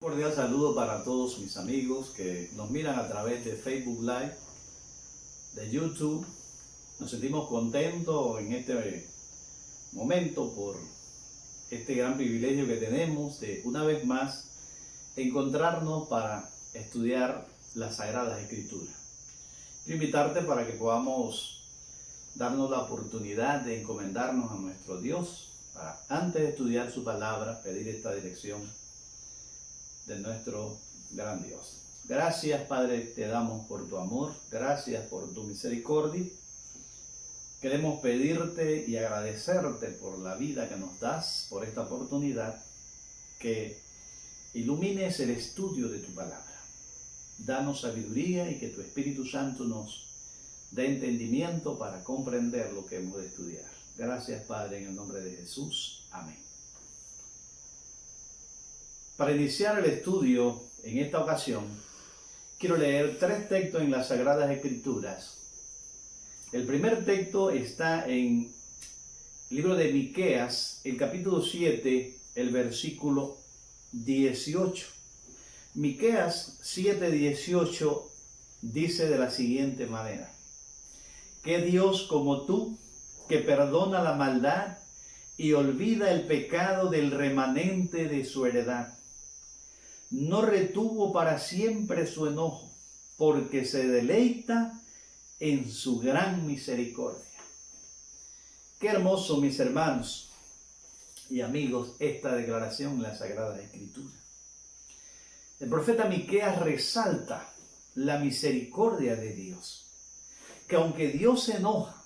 Cordial saludo para todos mis amigos que nos miran a través de Facebook Live, de YouTube. Nos sentimos contentos en este momento por este gran privilegio que tenemos de una vez más encontrarnos para estudiar las Sagradas Escrituras. Quiero invitarte para que podamos darnos la oportunidad de encomendarnos a nuestro Dios para, antes de estudiar su palabra, pedir esta dirección de nuestro gran Dios. Gracias, Padre, te damos por tu amor, gracias por tu misericordia. Queremos pedirte y agradecerte por la vida que nos das, por esta oportunidad, que ilumines el estudio de tu palabra. Danos sabiduría y que tu Espíritu Santo nos dé entendimiento para comprender lo que hemos de estudiar. Gracias, Padre, en el nombre de Jesús. Amén. Para iniciar el estudio en esta ocasión, quiero leer 3 textos en las Sagradas Escrituras. El primer texto está en el libro de Miqueas, el capítulo 7, el versículo 18. Miqueas 7:18 dice de la siguiente manera: ¿Qué Dios como tú, que perdona la maldad y olvida el pecado del remanente de su heredad? No retuvo para siempre su enojo, porque se deleita en su gran misericordia. Qué hermoso, mis hermanos y amigos, esta declaración en la Sagrada Escritura. El profeta Miqueas resalta la misericordia de Dios, que aunque Dios se enoja,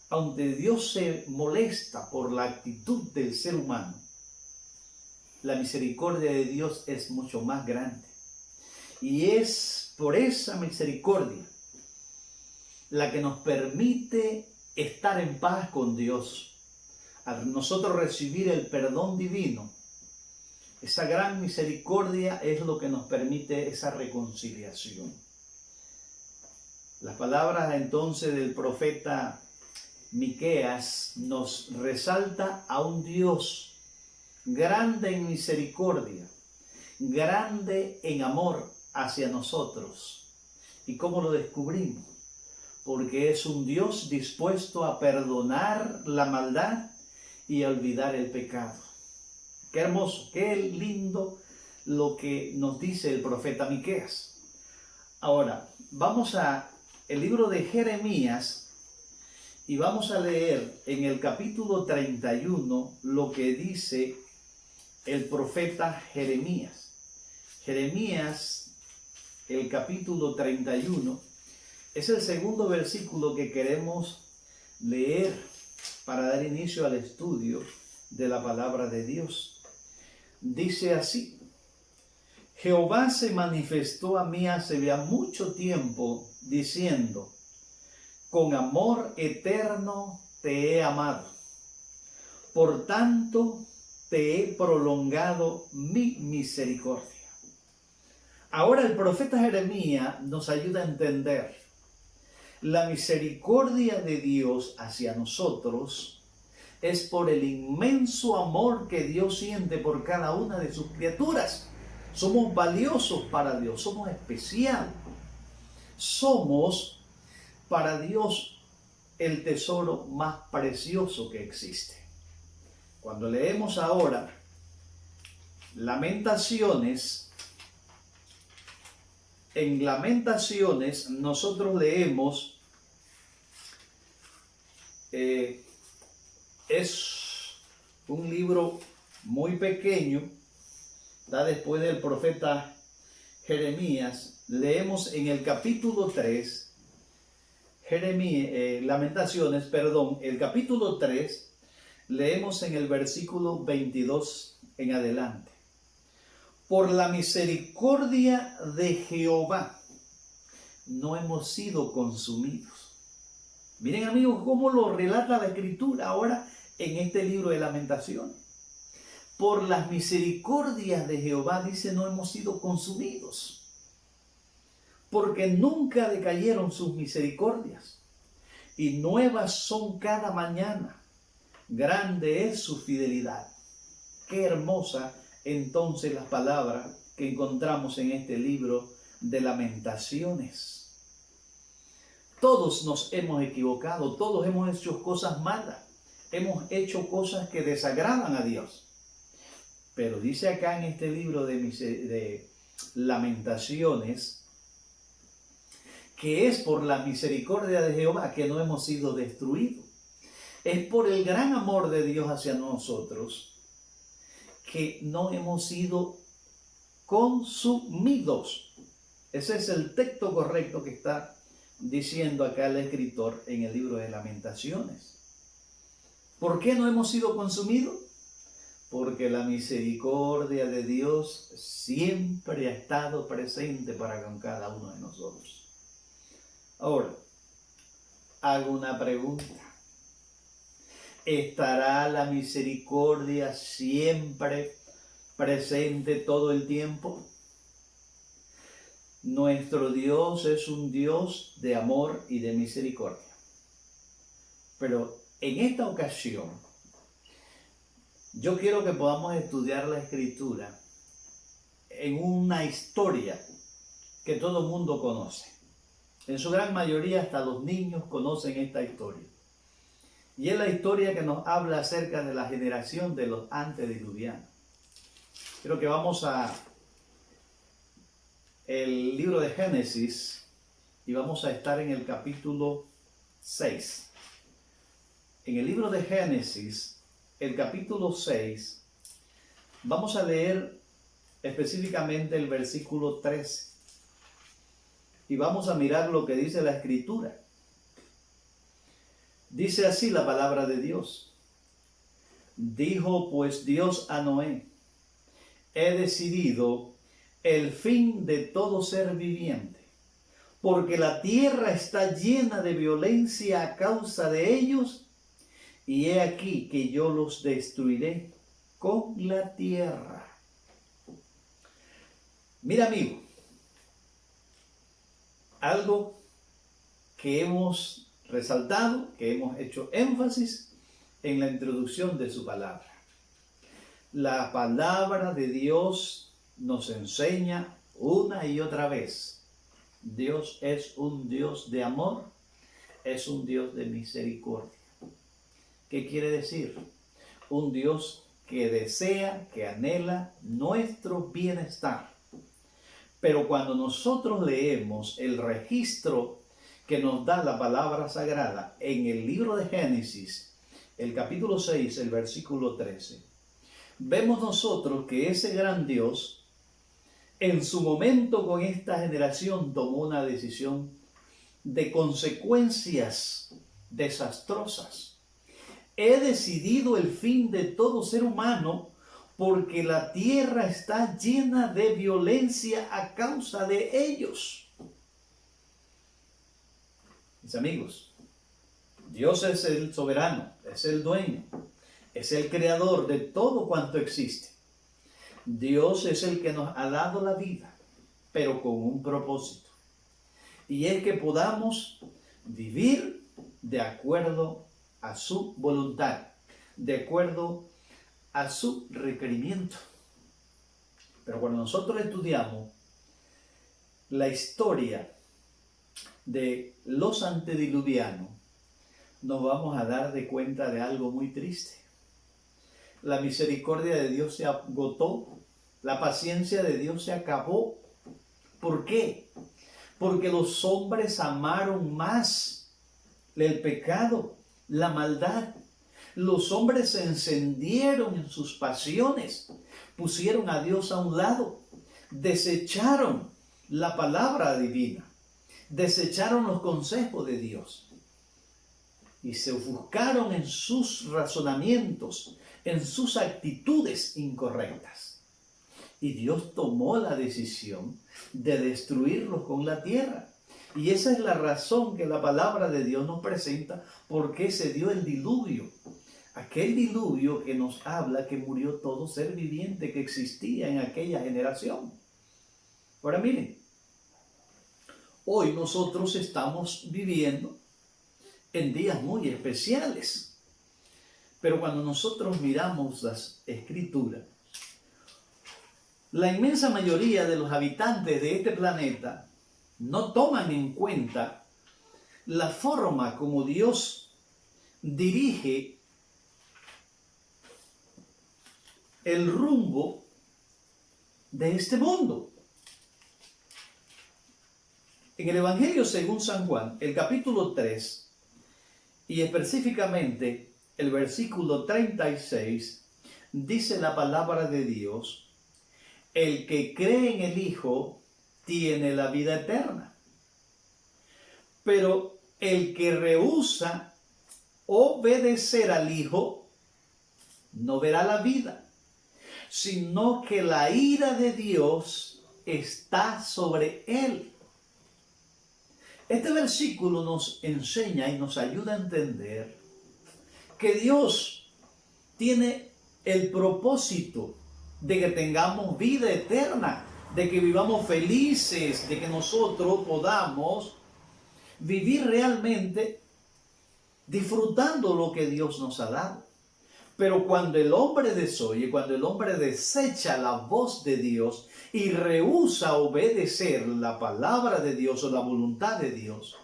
aunque Dios se molesta por la actitud del ser humano, la misericordia de Dios es mucho más grande. Y es por esa misericordia la que nos permite estar en paz con Dios. Al nosotros recibir el perdón divino, esa gran misericordia es lo que nos permite esa reconciliación. Las palabras entonces del profeta Miqueas nos resalta a un Dios grande en misericordia, grande en amor hacia nosotros. ¿Y cómo lo descubrimos? Porque es un Dios dispuesto a perdonar la maldad y a olvidar el pecado. Qué hermoso, qué lindo lo que nos dice el profeta Miqueas. Ahora, vamos a el libro de Jeremías y vamos a leer en el capítulo 31 lo que dice el profeta Jeremías. Jeremías, el capítulo 31, es el segundo versículo que queremos leer para dar inicio al estudio de la palabra de Dios. Dice así: Jehová se manifestó a mí hace ya mucho tiempo, diciendo: con amor eterno te he amado, por tanto te he prolongado mi misericordia. Ahora el profeta Jeremías nos ayuda a entender la misericordia de Dios hacia nosotros es por el inmenso amor que Dios siente por cada una de sus criaturas. Somos valiosos para Dios, somos especiales. Somos para Dios el tesoro más precioso que existe. Cuando leemos ahora Lamentaciones, en Lamentaciones nosotros leemos, es un libro muy pequeño, está después del profeta Jeremías. Leemos en el capítulo 3, Lamentaciones, el capítulo 3, leemos en el versículo 22 en adelante. Por la misericordia de Jehová no hemos sido consumidos. Miren, amigos, cómo lo relata la Escritura ahora en este libro de Lamentaciones. Por las misericordias de Jehová, dice, no hemos sido consumidos, porque nunca decayeron sus misericordias, y nuevas son cada mañana. Grande es su fidelidad. Qué hermosa entonces las palabras que encontramos en este libro de Lamentaciones. Todos nos hemos equivocado, todos hemos hecho cosas malas, hemos hecho cosas que desagradan a Dios. Pero dice acá en este libro de Lamentaciones que es por la misericordia de Jehová que no hemos sido destruidos. Es por el gran amor de Dios hacia nosotros que no hemos sido consumidos. Ese es el texto correcto que está diciendo acá el escritor en el libro de Lamentaciones. ¿Por qué no hemos sido consumidos? Porque la misericordia de Dios siempre ha estado presente para con cada uno de nosotros. Ahora, hago una pregunta. ¿Estará la misericordia siempre presente todo el tiempo? Nuestro Dios es un Dios de amor y de misericordia. Pero en esta ocasión, yo quiero que podamos estudiar la Escritura en una historia que todo el mundo conoce. En su gran mayoría hasta los niños conocen esta historia. Y es la historia que nos habla acerca de la generación de los antediluvianos. Creo que vamos a el libro de Génesis y vamos a estar en el capítulo 6. En el libro de Génesis, el capítulo 6, vamos a leer específicamente el versículo 13. Y vamos a mirar lo que dice la Escritura. Dice así la palabra de Dios. Dijo pues Dios a Noé: he decidido el fin de todo ser viviente, porque la tierra está llena de violencia a causa de ellos, y he aquí que yo los destruiré con la tierra. Mira, amigo, algo que hemos resaltado, que hemos hecho énfasis en la introducción de su palabra. La palabra de Dios nos enseña una y otra vez: Dios es un Dios de amor, es un Dios de misericordia. ¿Qué quiere decir? Un Dios que desea, que anhela nuestro bienestar. Pero cuando nosotros leemos el registro que nos da la palabra sagrada en el libro de Génesis, el capítulo 6, el versículo 13, vemos nosotros que ese gran Dios, en su momento con esta generación, tomó una decisión de consecuencias desastrosas. He decidido el fin de todo ser humano porque la tierra está llena de violencia a causa de ellos. Mis amigos, Dios es el soberano, es el dueño, es el creador de todo cuanto existe. Dios es el que nos ha dado la vida, pero con un propósito. Y es que podamos vivir de acuerdo a su voluntad, de acuerdo a su requerimiento. Pero cuando nosotros estudiamos la historia de los antediluvianos, nos vamos a dar de cuenta de algo muy triste. La misericordia de Dios se agotó, la paciencia de Dios se acabó. ¿Por qué? Porque los hombres amaron más el pecado, la maldad. Los hombres se encendieron en sus pasiones, pusieron a Dios a un lado, desecharon la palabra divina, desecharon los consejos de Dios y se ofuscaron en sus razonamientos, en sus actitudes incorrectas. Y Dios tomó la decisión de destruirlos con la tierra. Y esa es la razón que la palabra de Dios nos presenta, por qué se dio el diluvio. Aquel diluvio que nos habla que murió todo ser viviente que existía en aquella generación. Ahora miren, hoy nosotros estamos viviendo en días muy especiales. Pero cuando nosotros miramos las Escrituras, La inmensa mayoría de los habitantes de este planeta no toman en cuenta la forma como Dios dirige el rumbo de este mundo. En el Evangelio según San Juan, el capítulo 3, y específicamente el versículo 36, dice la palabra de Dios: el que cree en el Hijo tiene la vida eterna, pero el que rehúsa obedecer al Hijo no verá la vida, sino que la ira de Dios está sobre él. Este versículo nos enseña y nos ayuda a entender que Dios tiene el propósito de que tengamos vida eterna, de que vivamos felices, de que nosotros podamos vivir realmente disfrutando lo que Dios nos ha dado. Pero cuando el hombre desoye, cuando el hombre desecha la voz de Dios y rehúsa obedecer la palabra de Dios o la voluntad de Dios,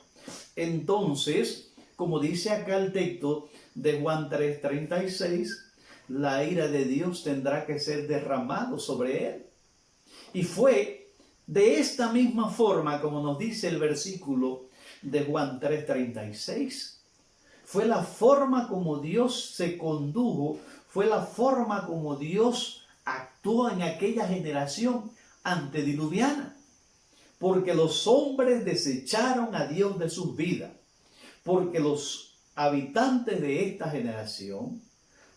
entonces, como dice acá el texto de Juan 3:36, la ira de Dios tendrá que ser derramado sobre él. Y fue de esta misma forma como nos dice el versículo de Juan 3:36. Fue la forma como Dios se condujo, fue la forma como Dios actuó en aquella generación antediluviana. Porque los hombres desecharon a Dios de sus vidas. Porque los habitantes de esta generación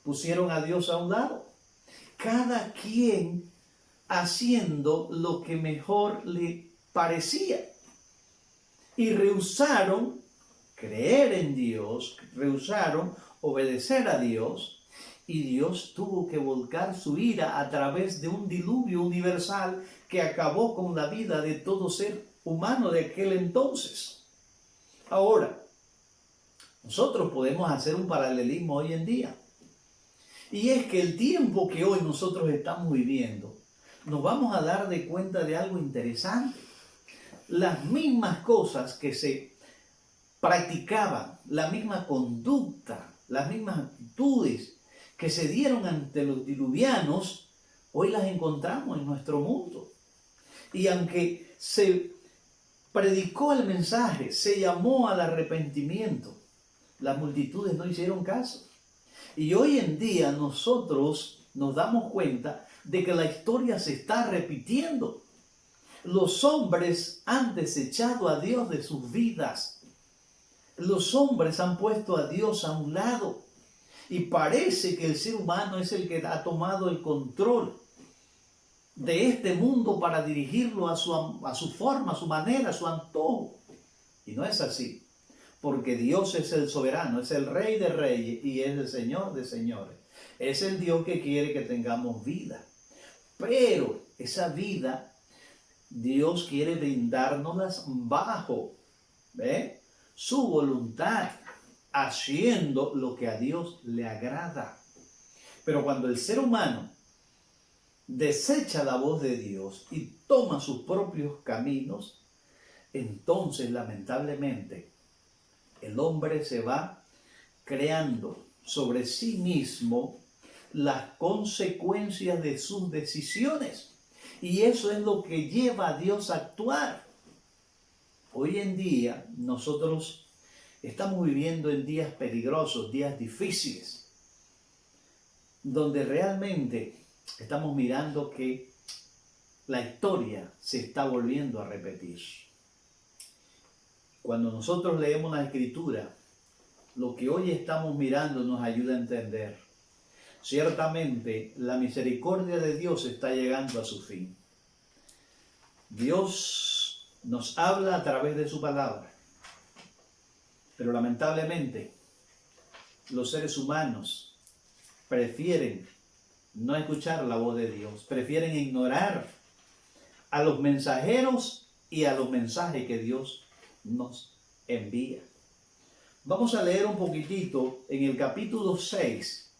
pusieron a Dios a un lado. Cada quien haciendo lo que mejor le parecía. Y rehusaron creer en Dios, rehusaron obedecer a Dios, y Dios tuvo que volcar su ira a través de un diluvio universal que acabó con la vida de todo ser humano de aquel entonces. Ahora, nosotros podemos hacer un paralelismo hoy en día, y es que el tiempo que hoy nosotros estamos viviendo, nos vamos a dar de cuenta de algo interesante. Las mismas cosas que se practicaban, la misma conducta, las mismas actitudes que se dieron ante los diluvianos, hoy las encontramos en nuestro mundo. Y aunque se predicó el mensaje, se llamó al arrepentimiento, las multitudes no hicieron caso. Y hoy en día nosotros nos damos cuenta de que la historia se está repitiendo. Los hombres han desechado a Dios de sus vidas. Los hombres han puesto a Dios a un lado y parece que el ser humano es el que ha tomado el control de este mundo para dirigirlo a su forma, a su manera, a su antojo. Y no es así, porque Dios es el soberano, es el Rey de reyes y es el Señor de señores. Es el Dios que quiere que tengamos vida. Pero esa vida Dios quiere brindárnoslas bajo su voluntad, haciendo lo que a Dios le agrada. Pero cuando el ser humano desecha la voz de Dios y toma sus propios caminos, entonces lamentablemente el hombre se va creando sobre sí mismo las consecuencias de sus decisiones. Y eso es lo que lleva a Dios a actuar. Hoy en día nosotros estamos viviendo en días peligrosos, días difíciles, donde realmente estamos mirando que la historia se está volviendo a repetir. Cuando nosotros leemos la Escritura, lo que hoy estamos mirando nos ayuda a entender. Ciertamente la misericordia de Dios está llegando a su fin. Dios nos habla a través de su palabra, pero lamentablemente los seres humanos prefieren no escuchar la voz de Dios, prefieren ignorar a los mensajeros y a los mensajes que Dios nos envía. Vamos a leer un poquitito en el capítulo 6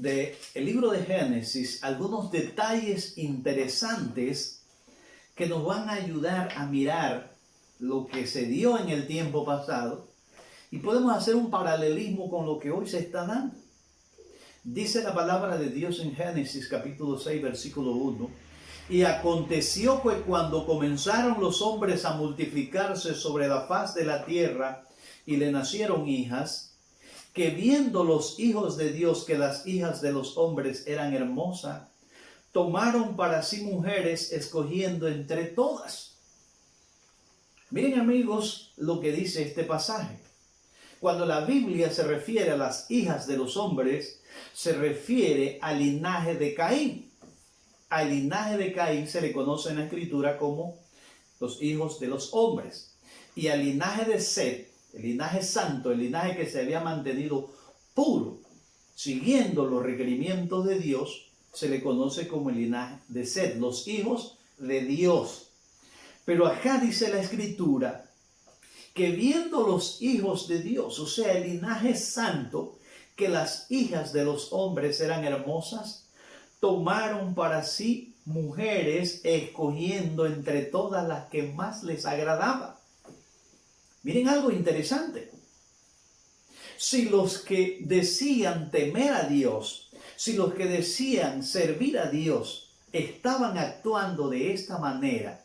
del libro de Génesis algunos detalles interesantes que nos van a ayudar a mirar lo que se dio en el tiempo pasado y podemos hacer un paralelismo con lo que hoy se está dando. Dice la palabra de Dios en Génesis capítulo 6 versículo 1: y aconteció que cuando comenzaron los hombres a multiplicarse sobre la faz de la tierra y le nacieron hijas, que viendo los hijos de Dios que las hijas de los hombres eran hermosas, tomaron para sí mujeres, escogiendo entre todas. Miren, amigos, lo que dice este pasaje. Cuando la Biblia se refiere a las hijas de los hombres, se refiere al linaje de Caín. Al linaje de Caín se le conoce en la Escritura como los hijos de los hombres. Y al linaje de Set, el linaje santo, el linaje que se había mantenido puro, siguiendo los requerimientos de Dios, se le conoce como el linaje de Set, los hijos de Dios. Pero acá dice la Escritura que viendo los hijos de Dios, o sea, el linaje santo, que las hijas de los hombres eran hermosas, tomaron para sí mujeres, escogiendo entre todas las que más les agradaba. Miren algo interesante. Si los que decían temer a Dios, si los que decían servir a Dios estaban actuando de esta manera,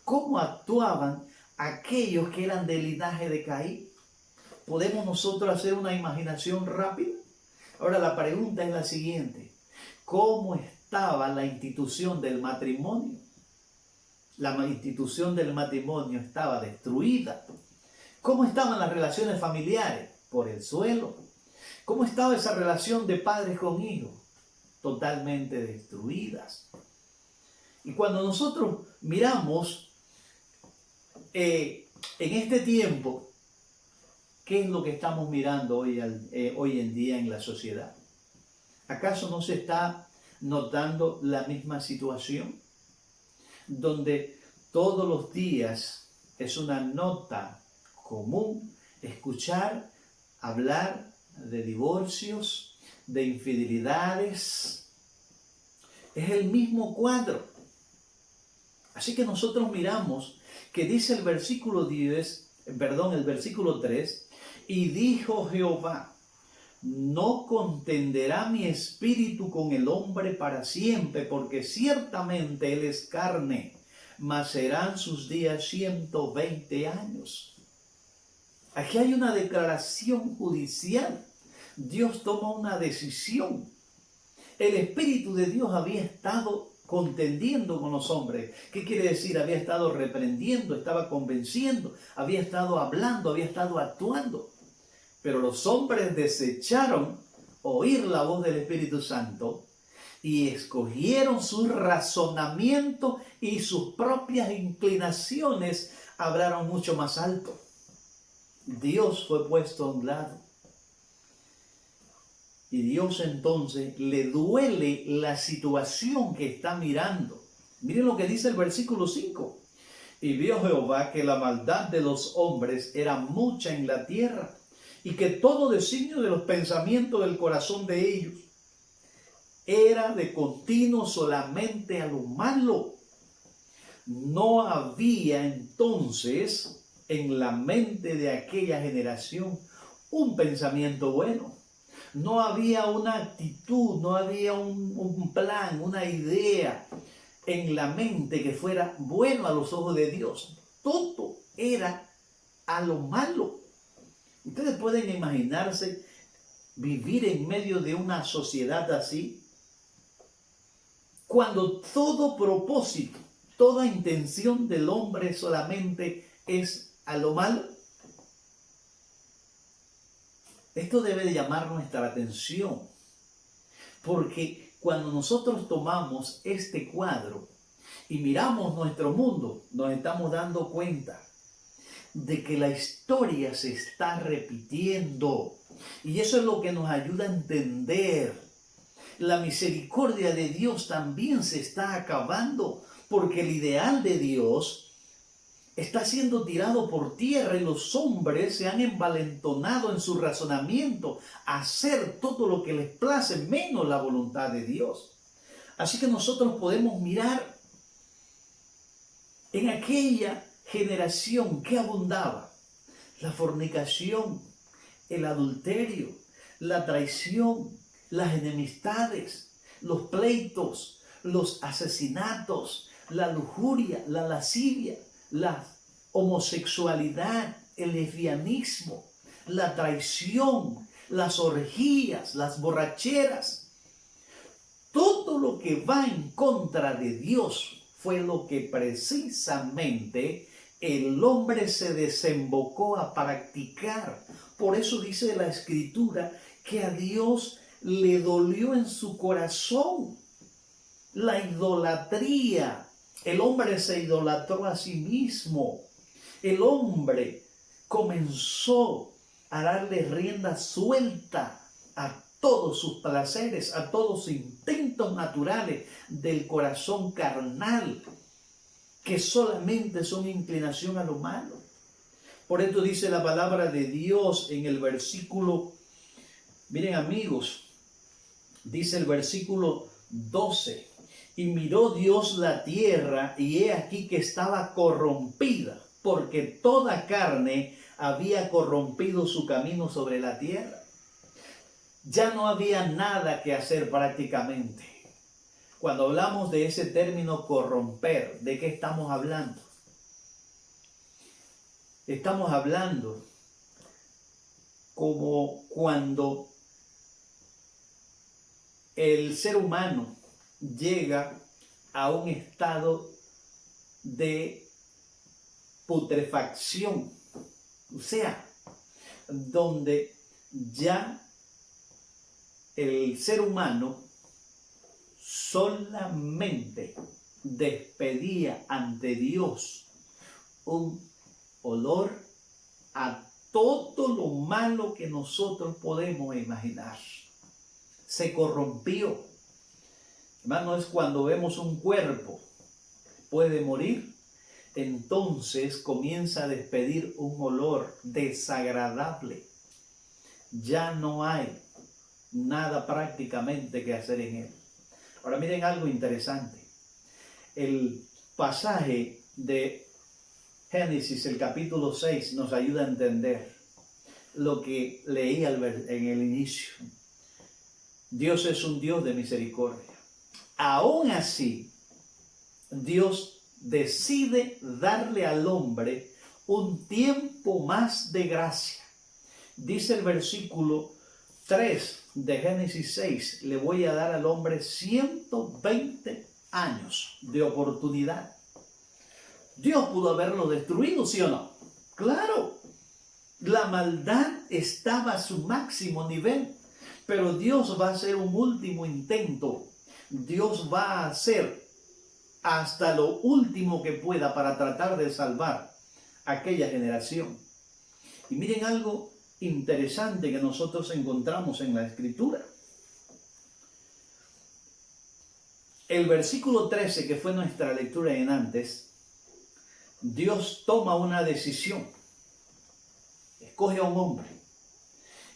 ¿cómo actuaban aquellos que eran del linaje de Caín? ¿Podemos nosotros hacer una imaginación rápida? Ahora la pregunta es la siguiente: ¿cómo estaba la institución del matrimonio? La institución del matrimonio estaba destruida. ¿Cómo estaban las relaciones familiares? Por el suelo. ¿Cómo estaba esa relación de padres con hijos? Totalmente destruidas. Y cuando nosotros miramos en este tiempo, ¿qué es lo que estamos mirando hoy en día en la sociedad? ¿Acaso no se está notando la misma situación? Donde todos los días es una nota común escuchar hablar de divorcios, de infidelidades. Es el mismo cuadro. Así que nosotros miramos que dice el versículo 3, y dijo Jehová: no contenderá mi espíritu con el hombre para siempre, porque ciertamente él es carne, mas serán sus días 120 años. Aquí hay una declaración judicial. Dios toma una decisión. El Espíritu de Dios había estado contendiendo con los hombres. ¿Qué quiere decir? Había estado reprendiendo, estaba convenciendo, había estado hablando, había estado actuando. Pero los hombres desecharon oír la voz del Espíritu Santo y escogieron su razonamiento y sus propias inclinaciones hablaron mucho más alto. Dios fue puesto a un lado. Y Dios entonces le duele la situación que está mirando. Miren lo que dice el versículo 5. Y vio Jehová que la maldad de los hombres era mucha en la tierra, y que todo designio de los pensamientos del corazón de ellos era de continuo solamente a lo malo. No había entonces en la mente de aquella generación un pensamiento bueno. No había una actitud, no había un plan, una idea en la mente que fuera bueno a los ojos de Dios. Todo era a lo malo. Ustedes pueden imaginarse vivir en medio de una sociedad así, cuando todo propósito, toda intención del hombre solamente es a lo malo. Esto debe de llamar nuestra atención, porque cuando nosotros tomamos este cuadro y miramos nuestro mundo, nos estamos dando cuenta de que la historia se está repitiendo. Y eso es lo que nos ayuda a entender. La misericordia de Dios también se está acabando, porque el ideal de Dios está siendo tirado por tierra y los hombres se han envalentonado en su razonamiento a hacer todo lo que les place menos la voluntad de Dios. Así que nosotros podemos mirar en aquella generación que abundaba la fornicación, el adulterio, la traición, las enemistades, los pleitos, los asesinatos, la lujuria, la lascivia, la homosexualidad, el lesbianismo, la traición, las orgías, las borracheras. Todo lo que va en contra de Dios fue lo que precisamente el hombre se desembocó a practicar. Por eso dice la Escritura que a Dios le dolió en su corazón la idolatría. El hombre se idolatró a sí mismo. El hombre comenzó a darle rienda suelta a todos sus placeres, a todos sus instintos naturales del corazón carnal, que solamente son inclinación a lo malo. Por esto dice la palabra de Dios en el versículo, miren amigos, dice el versículo 12, y miró Dios la tierra, y he aquí que estaba corrompida, porque toda carne había corrompido su camino sobre la tierra. Ya no había nada que hacer prácticamente. Cuando hablamos de ese término corromper, ¿de qué estamos hablando? Estamos hablando como cuando el ser humano llega a un estado de putrefacción, o sea, donde ya el ser humano solamente despedía ante Dios un olor a todo lo malo que nosotros podemos imaginar. Se corrompió. Hermano, es cuando vemos un cuerpo puede morir, entonces comienza a despedir un olor desagradable. Ya no hay nada prácticamente que hacer en él. Ahora miren algo interesante. El pasaje de Génesis, el capítulo 6, nos ayuda a entender lo que leí en el inicio. Dios es un Dios de misericordia. Aún así, Dios decide darle al hombre un tiempo más de gracia. Dice el versículo 3 de Génesis 6, le voy a dar al hombre 120 años de oportunidad. Dios pudo haberlo destruido, ¿sí o no? Claro, la maldad estaba a su máximo nivel, pero Dios va a hacer un último intento. Dios va a hacer hasta lo último que pueda para tratar de salvar aquella generación. Y miren algo interesante que nosotros encontramos en la Escritura. El versículo 13, que fue nuestra lectura en antes, Dios toma una decisión. Escoge a un hombre.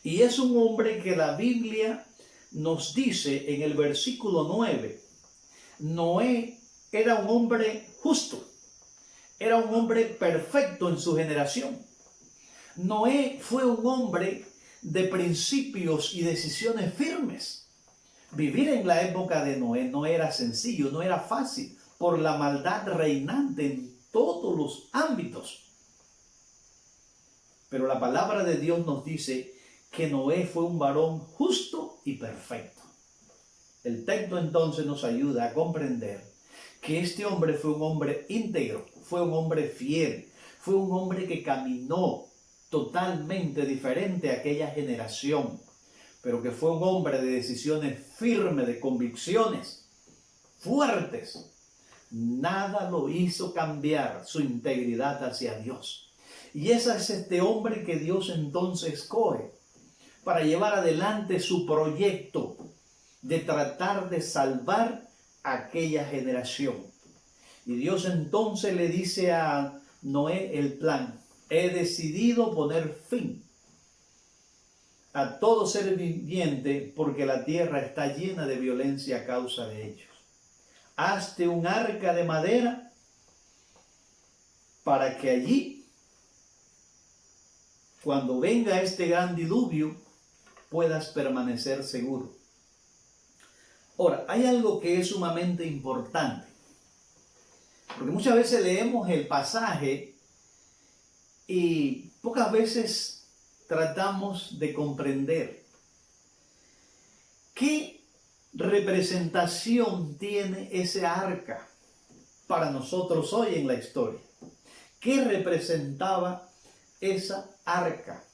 Y es un hombre que la Biblia nos dice en el versículo 9, Noé era un hombre justo, era un hombre perfecto en su generación. Noé fue un hombre de principios y decisiones firmes. Vivir en la época de Noé no era sencillo, no era fácil, por la maldad reinante en todos los ámbitos. Pero la palabra de Dios nos dice que Noé fue un varón justo y perfecto. El texto entonces nos ayuda a comprender que este hombre fue un hombre íntegro, fue un hombre fiel, fue un hombre que caminó totalmente diferente a aquella generación, pero que fue un hombre de decisiones firmes, de convicciones fuertes. Nada lo hizo cambiar su integridad hacia Dios. Y ese es este hombre que Dios entonces escoge para llevar adelante su proyecto de tratar de salvar aquella generación. Y Dios entonces le dice a Noé el plan: he decidido poner fin a todo ser viviente porque la tierra está llena de violencia a causa de ellos. Hazte un arca de madera para que allí, cuando venga este gran diluvio, puedas permanecer seguro. Ahora, hay algo que es sumamente importante, porque muchas veces leemos el pasaje y pocas veces tratamos de comprender qué representación tiene ese arca para nosotros hoy en la historia. ¿Qué representaba esa arca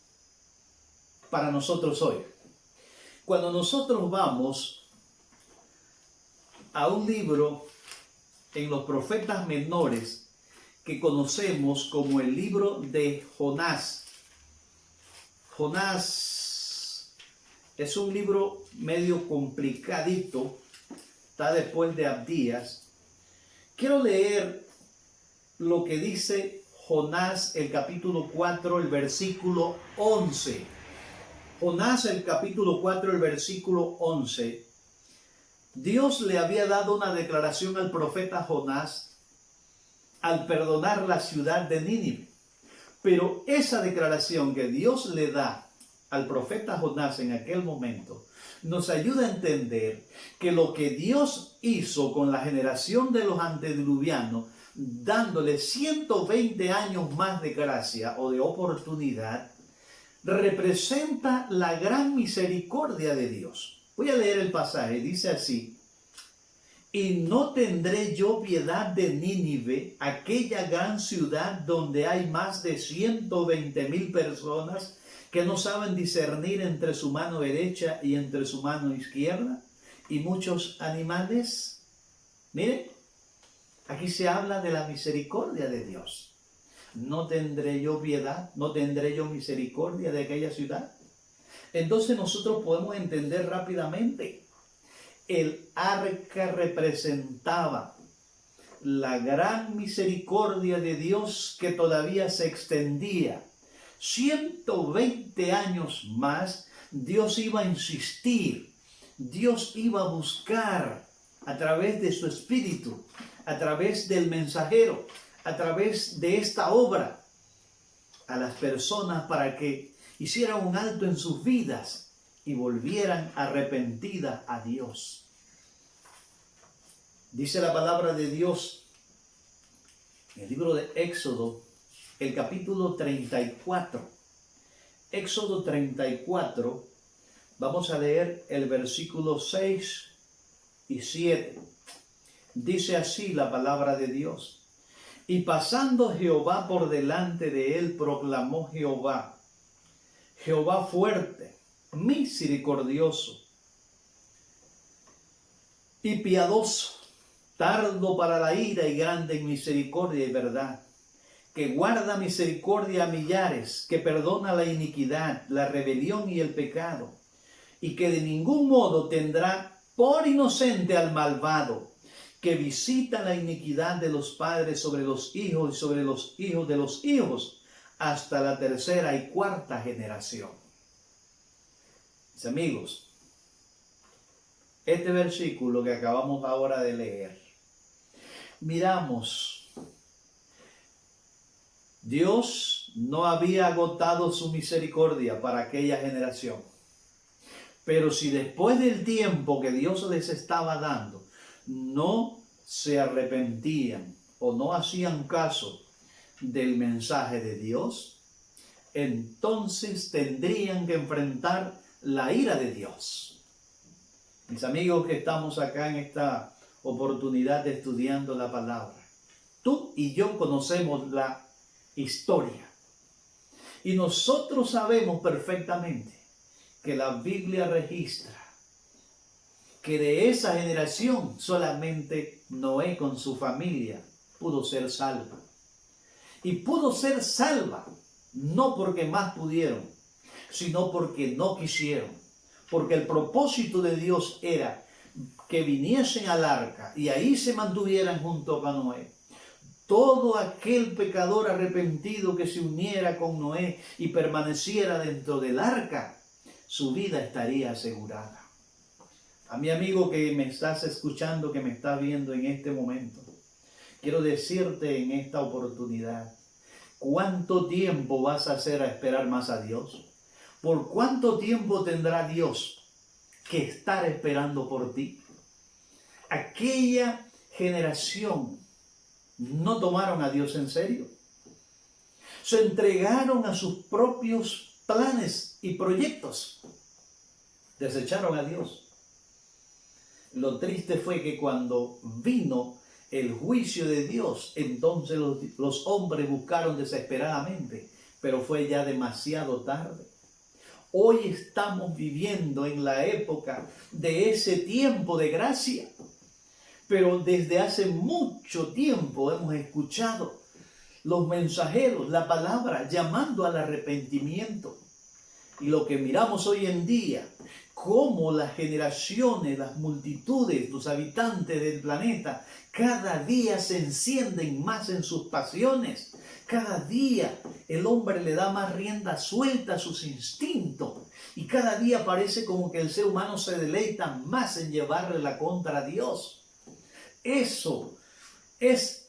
para nosotros hoy? Cuando nosotros vamos a un libro en los profetas menores que conocemos como el libro de Jonás. Jonás es un libro medio complicadito, está después de Abdías. Quiero leer lo que dice Jonás, el capítulo 4, el versículo 11. Jonás, el capítulo 4, el versículo 11. Dios le había dado una declaración al profeta Jonás al perdonar la ciudad de Nínive. Pero esa declaración que Dios le da al profeta Jonás en aquel momento nos ayuda a entender que lo que Dios hizo con la generación de los antediluvianos, dándole 120 años más de gracia o de oportunidad, representa la gran misericordia de Dios. Voy a leer el pasaje, dice así: y no tendré yo piedad de Nínive, aquella gran ciudad donde hay más de 120,000 personas que no saben discernir entre su mano derecha y entre su mano izquierda, y muchos animales. Miren, aquí se habla de la misericordia de Dios. ¿No tendré yo piedad? ¿No tendré yo misericordia de aquella ciudad? Entonces nosotros podemos entender rápidamente. El arca representaba la gran misericordia de Dios que todavía se extendía. 120 años más, Dios iba a insistir, Dios iba a buscar a través de su espíritu, a través del mensajero, a través de esta obra, a las personas para que hicieran un alto en sus vidas y volvieran arrepentidas a Dios. Dice la palabra de Dios en el libro de Éxodo, el capítulo 34. Éxodo 34, vamos a leer el versículo 6 y 7. Dice así la palabra de Dios: y pasando Jehová por delante de él, proclamó Jehová, Jehová fuerte, misericordioso y piadoso, tardo para la ira y grande en misericordia y verdad, que guarda misericordia a millares, que perdona la iniquidad, la rebelión y el pecado, y que de ningún modo tendrá por inocente al malvado, que visita la iniquidad de los padres sobre los hijos y sobre los hijos de los hijos, hasta la tercera y cuarta generación. Mis amigos, este versículo que acabamos ahora de leer, miramos, Dios no había agotado su misericordia para aquella generación. Pero si después del tiempo que Dios les estaba dando, no se arrepentían o no hacían caso del mensaje de Dios, entonces tendrían que enfrentar la ira de Dios. Mis amigos que estamos acá en esta oportunidad de estudiando la palabra, tú y yo conocemos la historia y nosotros sabemos perfectamente que la Biblia registra que de esa generación solamente Noé con su familia pudo ser salva. Y pudo ser salva no porque más pudieron, sino porque no quisieron. Porque el propósito de Dios era que viniesen al arca y ahí se mantuvieran junto a Noé todo aquel pecador arrepentido que se uniera con Noé y permaneciera dentro del arca, su vida estaría asegurada. A mi amigo que me estás escuchando, que me estás viendo en este momento, quiero decirte en esta oportunidad, ¿cuánto tiempo vas a hacer a esperar más a Dios? ¿Por cuánto tiempo tendrá Dios que estar esperando por ti? Aquella generación no tomaron a Dios en serio. Se entregaron a sus propios planes y proyectos. Desecharon a Dios. Lo triste fue que cuando vino el juicio de Dios, entonces los hombres buscaron desesperadamente, pero fue ya demasiado tarde. Hoy estamos viviendo en la época de ese tiempo de gracia, pero desde hace mucho tiempo hemos escuchado los mensajeros, la palabra llamando al arrepentimiento. Y lo que miramos hoy en día, cómo las generaciones, las multitudes, los habitantes del planeta, cada día se encienden más en sus pasiones. Cada día el hombre le da más rienda suelta a sus instintos. Y cada día parece como que el ser humano se deleita más en llevarle la contra a Dios. Eso es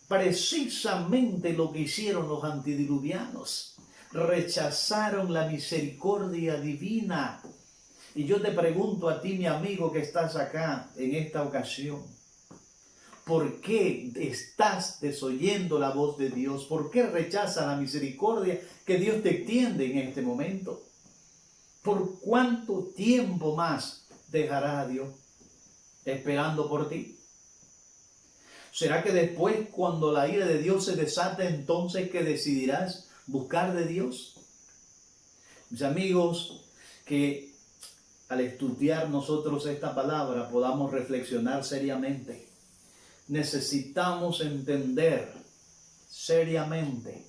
precisamente lo que hicieron los antediluvianos. Rechazaron la misericordia divina. Y yo te pregunto a ti, mi amigo que estás acá en esta ocasión, ¿por qué estás desoyendo la voz de Dios? ¿Por qué rechazas la misericordia que Dios te extiende en este momento? ¿Por cuánto tiempo más dejarás a Dios esperando por ti? ¿Será que después, cuando la ira de Dios se desate, entonces que decidirás buscar de Dios? Mis amigos, que al estudiar nosotros esta palabra podamos reflexionar seriamente. Necesitamos entender seriamente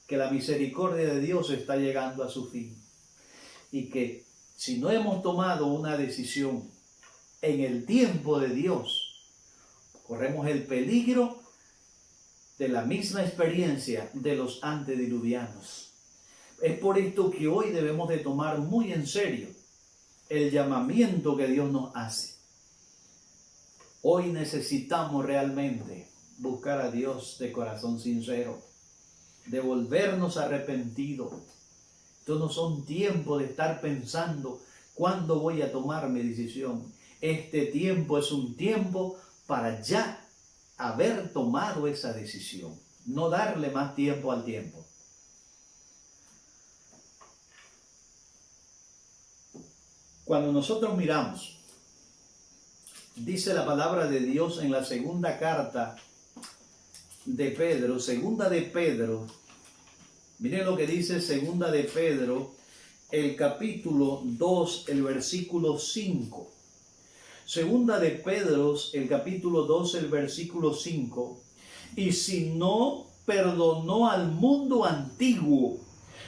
que la misericordia de Dios está llegando a su fin. Y que si no hemos tomado una decisión en el tiempo de Dios, corremos el peligro de la misma experiencia de los antediluvianos. Es por esto que hoy debemos de tomar muy en serio el llamamiento que Dios nos hace. Hoy necesitamos realmente buscar a Dios de corazón sincero, de volvernos arrepentidos. Estos no son tiempos de estar pensando cuándo voy a tomar mi decisión. Este tiempo es un tiempo para ya haber tomado esa decisión, no darle más tiempo al tiempo. Cuando nosotros miramos, dice la palabra de Dios en la segunda carta de Pedro, segunda de Pedro, miren lo que dice segunda de Pedro, el capítulo 2, el versículo 5. Segunda de Pedro, el capítulo 2, el versículo 5. Y si no perdonó al mundo antiguo,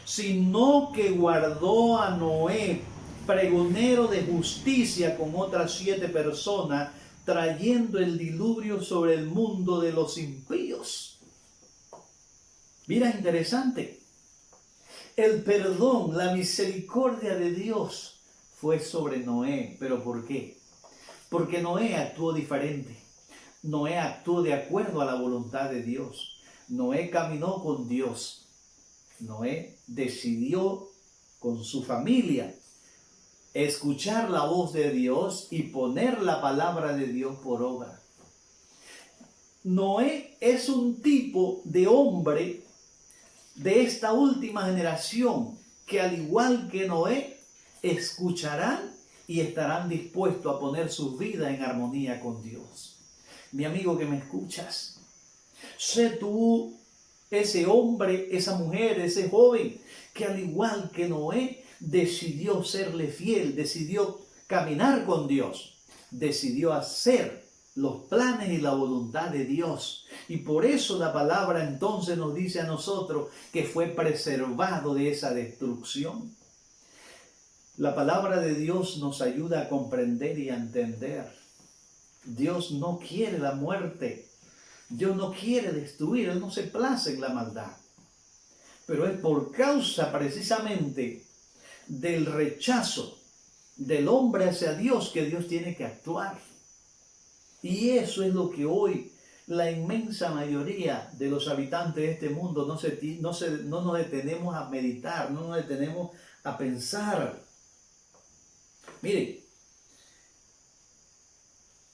sino que guardó a Noé, pregonero de justicia, con otras 7 personas, trayendo el diluvio sobre el mundo de los impíos. Mira, interesante. El perdón, la misericordia de Dios fue sobre Noé. ¿Pero por qué? Porque Noé actuó diferente. Noé actuó de acuerdo a la voluntad de Dios. Noé caminó con Dios. Noé decidió con su familia escuchar la voz de Dios y poner la palabra de Dios por obra. Noé es un tipo de hombre de esta última generación que, al igual que Noé, escucharán y estarán dispuestos a poner su vida en armonía con Dios. Mi amigo que me escuchas, sé tú ese hombre, esa mujer, ese joven que, al igual que Noé, decidió serle fiel, decidió caminar con Dios, decidió hacer los planes y la voluntad de Dios. Y por eso la palabra entonces nos dice a nosotros que fue preservado de esa destrucción. La palabra de Dios nos ayuda a comprender y a entender. Dios no quiere la muerte Dios no quiere destruir, Él no se place en la maldad. Pero es por causa precisamente del rechazo del hombre hacia Dios que Dios tiene que actuar. Y eso es lo que hoy la inmensa mayoría de los habitantes de este mundo no nos detenemos a meditar, no nos detenemos a pensar. Mire,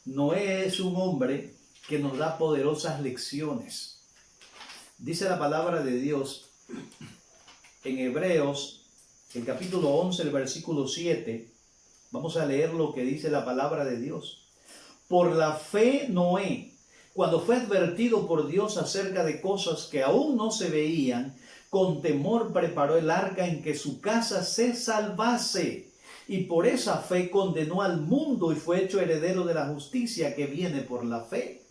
Noé es un hombre que nos da poderosas lecciones. Dice la palabra de Dios en Hebreos, el capítulo 11, el versículo 7. Vamos a leer lo que dice la palabra de Dios. Por la fe Noé, cuando fue advertido por Dios acerca de cosas que aún no se veían, con temor preparó el arca en que su casa se salvase. Y por esa fe condenó al mundo y fue hecho heredero de la justicia que viene por la fe.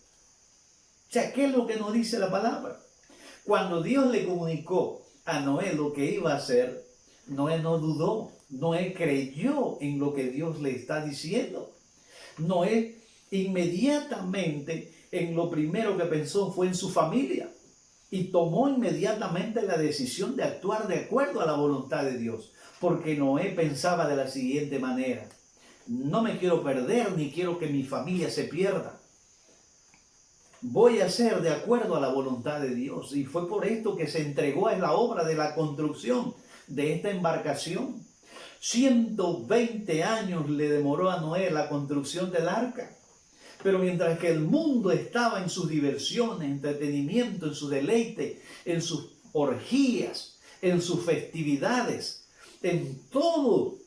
O sea, ¿qué es lo que nos dice la palabra? Cuando Dios le comunicó a Noé lo que iba a hacer, Noé no dudó. Noé creyó en lo que Dios le está diciendo. Noé inmediatamente en lo primero que pensó fue en su familia y tomó inmediatamente la decisión de actuar de acuerdo a la voluntad de Dios, porque Noé pensaba de la siguiente manera: no me quiero perder ni quiero que mi familia se pierda. Voy a hacer de acuerdo a la voluntad de Dios. Y fue por esto que se entregó a la obra de la construcción de esta embarcación. 120 años le demoró a Noé la construcción del arca. Pero mientras que el mundo estaba en sus diversiones, entretenimiento, en su deleite, en sus orgías, en sus festividades, en todo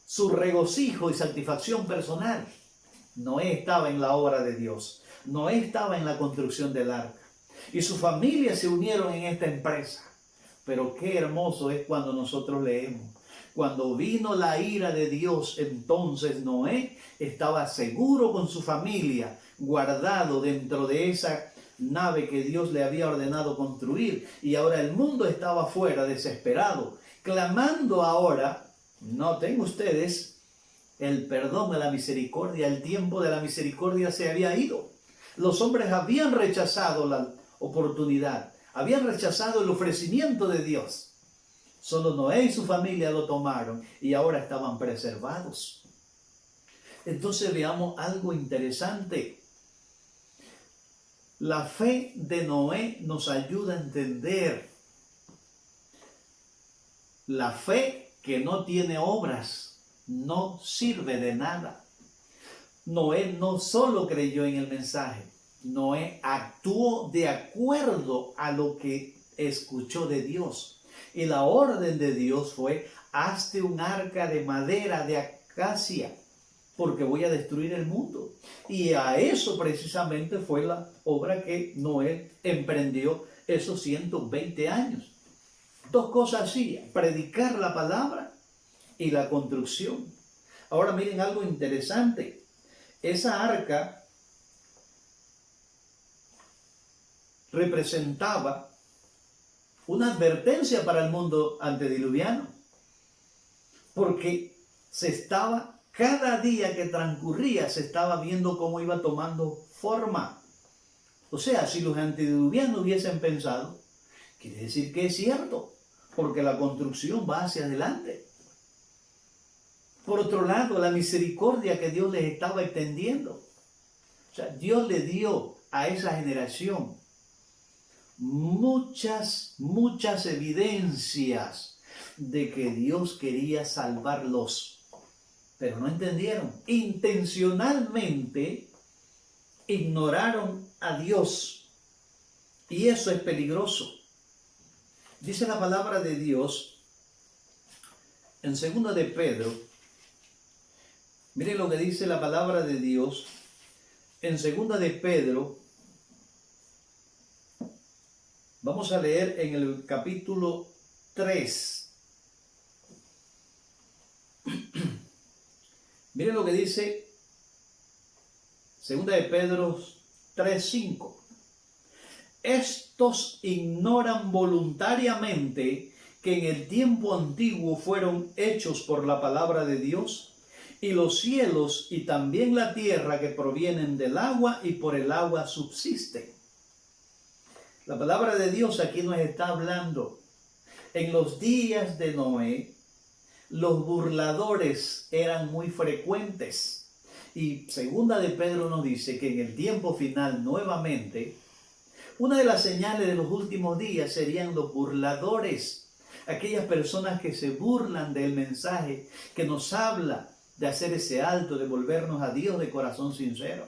su regocijo y satisfacción personal, Noé estaba en la obra de Dios. Noé estaba en la construcción del arca. Y su familia se unieron en esta empresa. Pero qué hermoso es cuando nosotros leemos: cuando vino la ira de Dios, entonces Noé estaba seguro con su familia, guardado dentro de esa nave que Dios le había ordenado construir. Y ahora el mundo estaba afuera, desesperado, clamando ahora: noten ustedes, el perdón de la misericordia, el tiempo de la misericordia se había ido. Los hombres habían rechazado la oportunidad, habían rechazado el ofrecimiento de Dios. Solo Noé y su familia lo tomaron y ahora estaban preservados. Entonces veamos algo interesante. La fe de Noé nos ayuda a entender. La fe que no tiene obras no sirve de nada. Noé no solo creyó en el mensaje, Noé actuó de acuerdo a lo que escuchó de Dios. Y la orden de Dios fue: hazte un arca de madera de acacia, porque voy a destruir el mundo. Y a eso precisamente fue la obra que Noé emprendió esos 120 años. Dos cosas así: predicar la palabra y la construcción. Ahora miren algo interesante. Esa arca representaba una advertencia para el mundo antediluviano, porque cada día que transcurría se estaba viendo cómo iba tomando forma. O sea, si los antediluvianos hubiesen pensado, quiere decir que es cierto, porque la construcción va hacia adelante. Por otro lado, la misericordia que Dios les estaba extendiendo. O sea, Dios le dio a esa generación muchas evidencias de que Dios quería salvarlos. Pero no entendieron. Intencionalmente ignoraron a Dios. Y eso es peligroso. Dice la palabra de Dios en 2 de Pedro. Miren lo que dice la palabra de Dios en 2 de Pedro. Vamos a leer en el capítulo 3. Miren lo que dice 2 de Pedro 3:5. Estos ignoran voluntariamente que en el tiempo antiguo fueron hechos por la palabra de Dios, y los cielos y también la tierra que provienen del agua y por el agua subsisten. La palabra de Dios aquí nos está hablando. En los días de Noé, los burladores eran muy frecuentes. Y segunda de Pedro nos dice que en el tiempo final nuevamente, una de las señales de los últimos días serían los burladores. Aquellas personas que se burlan del mensaje que nos habla de hacer ese alto, de volvernos a Dios de corazón sincero,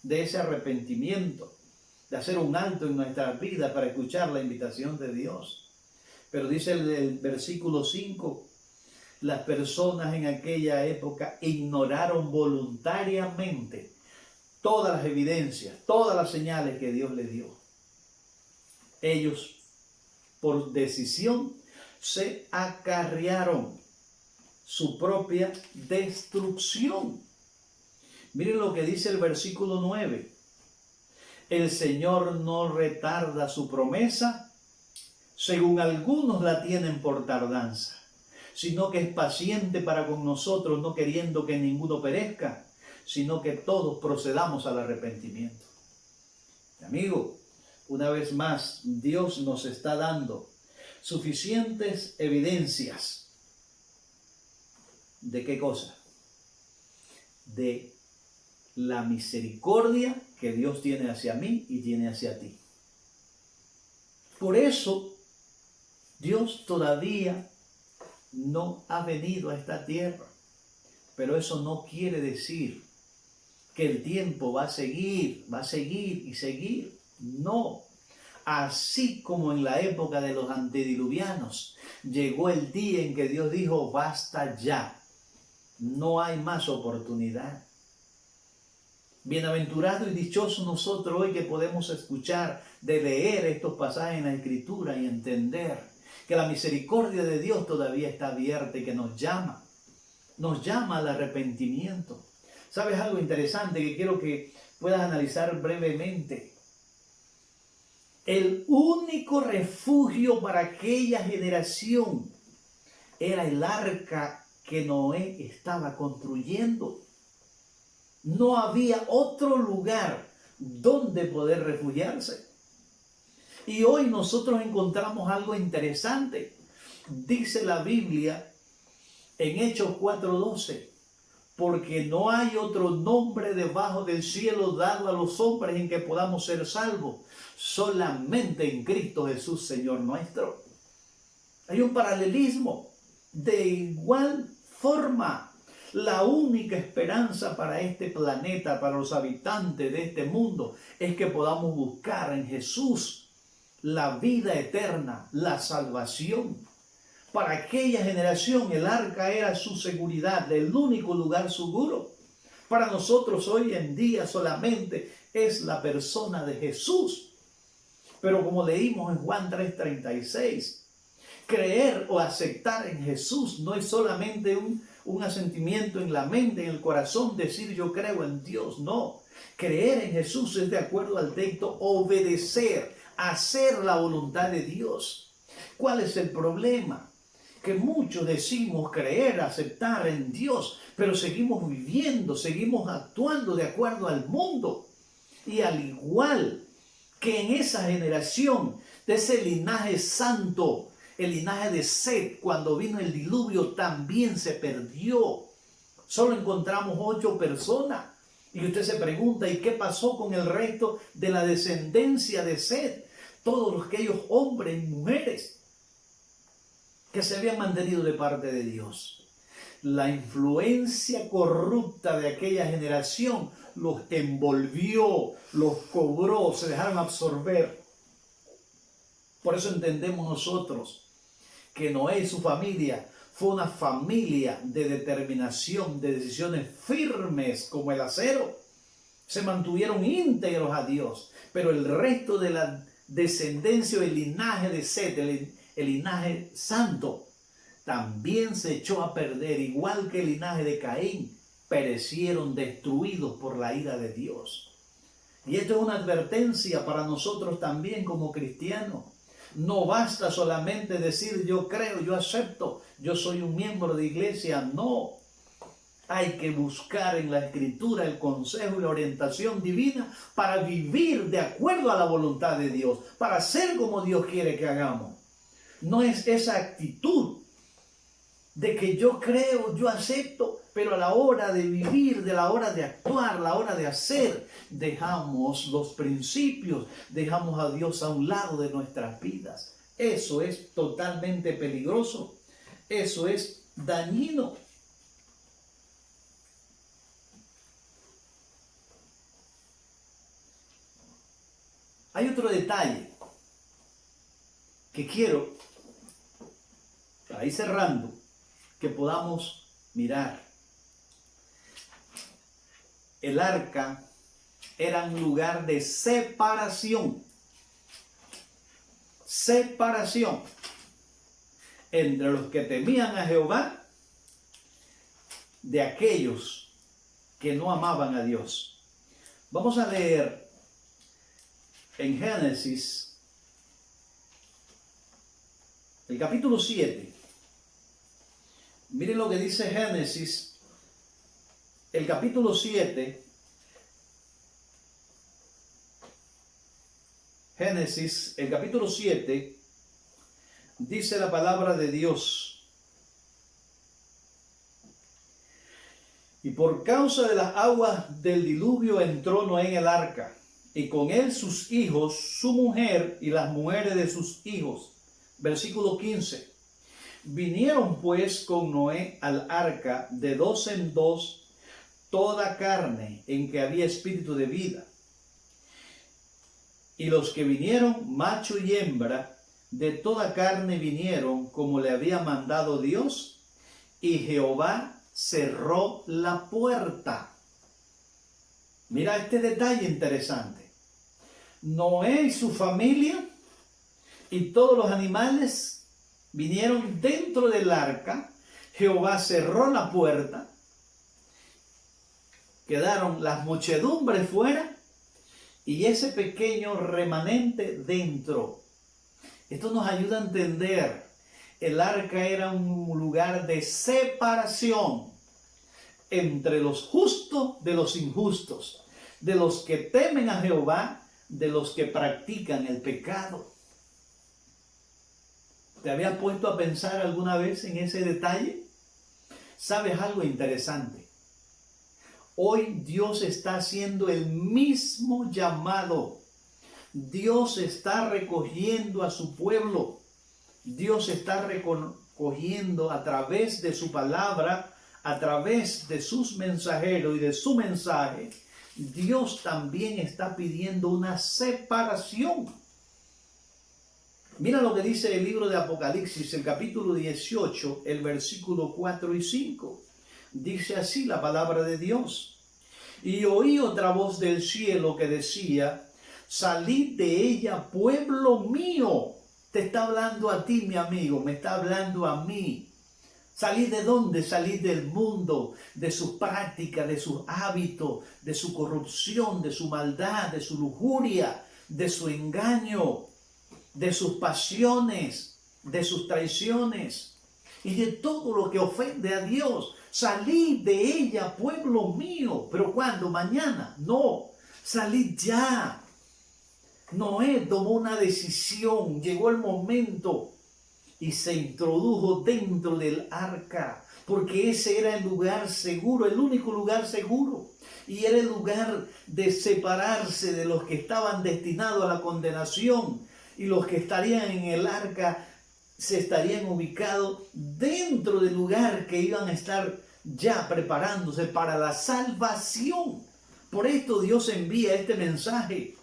de ese arrepentimiento, de hacer un alto en nuestra vida para escuchar la invitación de Dios. Pero dice el versículo 5, las personas en aquella época ignoraron voluntariamente todas las evidencias, todas las señales que Dios les dio. Ellos, por decisión, se acarrearon su propia destrucción. Miren lo que dice el versículo 9. El Señor no retarda su promesa, según algunos la tienen por tardanza, sino que es paciente para con nosotros, no queriendo que ninguno perezca, sino que todos procedamos al arrepentimiento. Amigo, una vez más, Dios nos está dando suficientes evidencias. ¿De qué cosa? De la misericordia que Dios tiene hacia mí y tiene hacia ti. Por eso, Dios todavía no ha venido a esta tierra. Pero eso no quiere decir que el tiempo va a seguir y seguir. No. Así como en la época de los antediluvianos, llegó el día en que Dios dijo, basta ya. No hay más oportunidad. Bienaventurado y dichoso nosotros hoy que podemos escuchar, de leer estos pasajes en la Escritura y entender que la misericordia de Dios todavía está abierta y que nos llama al arrepentimiento. ¿Sabes algo interesante que quiero que puedas analizar brevemente? El único refugio para aquella generación era el arca que Noé estaba construyendo. No había otro lugar donde poder refugiarse. Y hoy nosotros encontramos algo interesante. Dice la Biblia en Hechos 4:12, porque no hay otro nombre debajo del cielo dado a los hombres en que podamos ser salvos, solamente en Cristo Jesús, Señor nuestro. Hay un paralelismo. De igual forma, la única esperanza para este planeta, para los habitantes de este mundo, es que podamos buscar en Jesús la vida eterna, la salvación. Para aquella generación el arca era su seguridad, el único lugar seguro. Para nosotros hoy en día solamente es la persona de Jesús. Pero como leímos en Juan 3:36, creer o aceptar en Jesús no es solamente un asentimiento en la mente, en el corazón, decir yo creo en Dios. No, creer en Jesús es, de acuerdo al texto, obedecer, hacer la voluntad de Dios. ¿Cuál es el problema? Que muchos decimos creer, aceptar en Dios, pero seguimos viviendo, seguimos actuando de acuerdo al mundo. Y al igual que en esa generación de ese linaje santo, el linaje de Set, cuando vino el diluvio, también se perdió. Solo encontramos 8 personas. Y usted se pregunta, ¿y qué pasó con el resto de la descendencia de Set? Todos aquellos hombres y mujeres que se habían mantenido de parte de Dios. La influencia corrupta de aquella generación los envolvió, los cobró, se dejaron absorber. Por eso entendemos nosotros que Noé y su familia fue una familia de determinación, de decisiones firmes como el acero. Se mantuvieron íntegros a Dios, pero el resto de la descendencia, el linaje de Set, el linaje santo, también se echó a perder, igual que el linaje de Caín, perecieron destruidos por la ira de Dios. Y esto es una advertencia para nosotros también como cristianos. No basta solamente decir yo creo, yo acepto, yo soy un miembro de iglesia. No. Hay que buscar en la Escritura el consejo y la orientación divina para vivir de acuerdo a la voluntad de Dios, para ser como Dios quiere que hagamos. No es esa actitud de que yo creo, yo acepto, pero a la hora de vivir, de la hora de actuar, a la hora de hacer, dejamos los principios, dejamos a Dios a un lado de nuestras vidas. Eso es totalmente peligroso, eso es dañino. Hay otro detalle que quiero, para ir cerrando, que podamos mirar. El arca era un lugar de separación. Separación entre los que temían a Jehová de aquellos que no amaban a Dios. Vamos a leer en Génesis, el capítulo 7. Miren lo que dice Génesis, el capítulo 7. Génesis, el capítulo 7, dice la palabra de Dios: y por causa de las aguas del diluvio entró Noé en el arca, y con él sus hijos, su mujer y las mujeres de sus hijos. Versículo 15. Vinieron pues con Noé al arca de 2 en 2 toda carne en que había espíritu de vida. Y los que vinieron, macho y hembra, de toda carne vinieron como le había mandado Dios, y Jehová cerró la puerta. Mira este detalle interesante. Noé y su familia y todos los animales vinieron dentro del arca. Jehová cerró la puerta. Quedaron las muchedumbres fuera y ese pequeño remanente dentro. Esto nos ayuda a entender. El arca era un lugar de separación entre los justos de los injustos, de los que temen a Jehová, de los que practican el pecado. ¿Te habías puesto a pensar alguna vez en ese detalle? ¿Sabes algo interesante? Hoy Dios está haciendo el mismo llamado. Dios está recogiendo a su pueblo. Dios está recogiendo a través de su palabra, a través de sus mensajeros y de su mensaje. Dios también está pidiendo una separación. Mira lo que dice el libro de Apocalipsis, el capítulo 18, el versículo 4 y 5. Dice así la palabra de Dios: y oí otra voz del cielo que decía: salid de ella, pueblo mío. Te está hablando a ti, mi amigo, me está hablando a mí. ¿Salid de dónde? Salid del mundo, de sus prácticas, de sus hábitos, de su corrupción, de su maldad, de su lujuria, de su engaño, de sus pasiones, de sus traiciones y de todo lo que ofende a Dios. Salid de ella, pueblo mío. ¿Pero cuándo? ¿Mañana? No, salid ya. Noé tomó una decisión, llegó el momento y se introdujo dentro del arca, porque ese era el lugar seguro, el único lugar seguro, y era el lugar de separarse de los que estaban destinados a la condenación, y los que estarían en el arca se estarían ubicados dentro del lugar que iban a estar ya preparándose para la salvación. Por esto Dios envía este mensaje: